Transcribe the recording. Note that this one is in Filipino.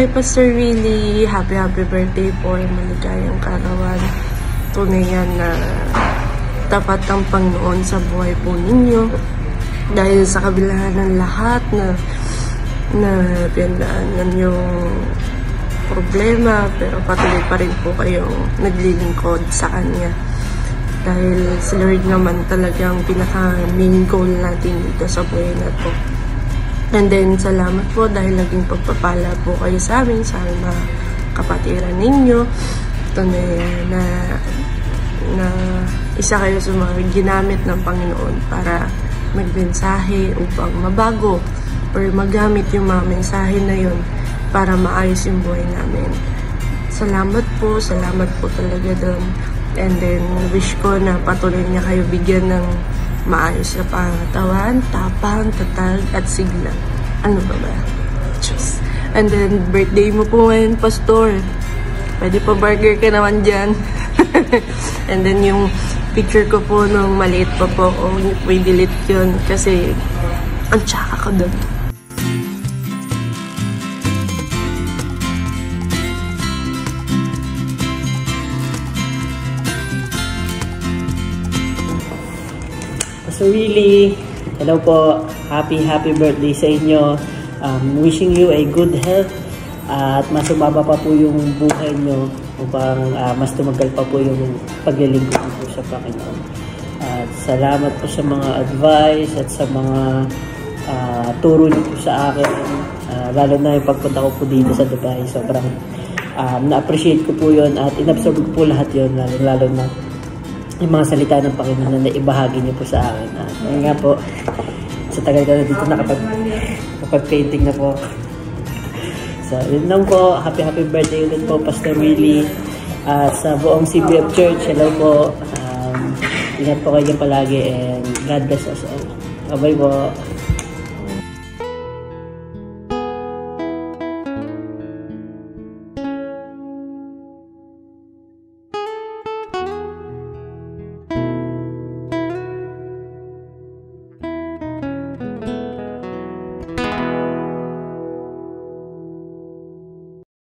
Hi, Pastor Willie. Happy birthday po. Maligayang karawan. Tunay yan na tapat ang Panginoon sa buhay po ninyo. Dahil sa kabila ng lahat na pinagdaanan yung problema, pero patuloy pa rin po kayong naglilingkod sa Kanya. Dahil si Lord naman talagang pinaka-main goal natin dito sa buhay na to. And then, salamat po dahil naging pagpapala po kayo sa amin, sa mga kapatiran ninyo. Ito na isa kayo sa mga ginamit ng Panginoon para magmensahe upang mabago or magamit yung mga mensahe na yun para maayos yung buhay namin. Salamat po talaga doon. And then, wish ko na patuloy niya kayo bigyan ng maayos na pangatawan, tapang, tatag, at sigla. Ano ba? Diyos. And then, birthday mo po ngayon, Pastor. Pwede pa burger ka naman dyan. And then, yung picture ko po nung maliit pa po, may delete yun kasi ang tsaka ko doon. So really, hello po, happy birthday sa inyo. Wishing you a good health at mas umaba pa po yung buhay nyo upang mas tumagal pa po yung paglilingkod po sa Panginoon. At salamat po sa mga advice at sa mga turo niyo po sa akin, lalo na yung pagpunta ko po dito sa Dubai. Sobrang na-appreciate ko po yun at inabsorb ko po lahat yun, lalo na yung mga salita ng Panginoon na naibahagi niyo po sa akin. Ngayon nga po, sa tagal ko na dito nakapag-painting na po. So, yun lang po. Happy birthday ulit po, Pastor Willie. Sa buong CBF Church, hello po. Ingat po kayo palagi and God bless us all. Bye-bye po.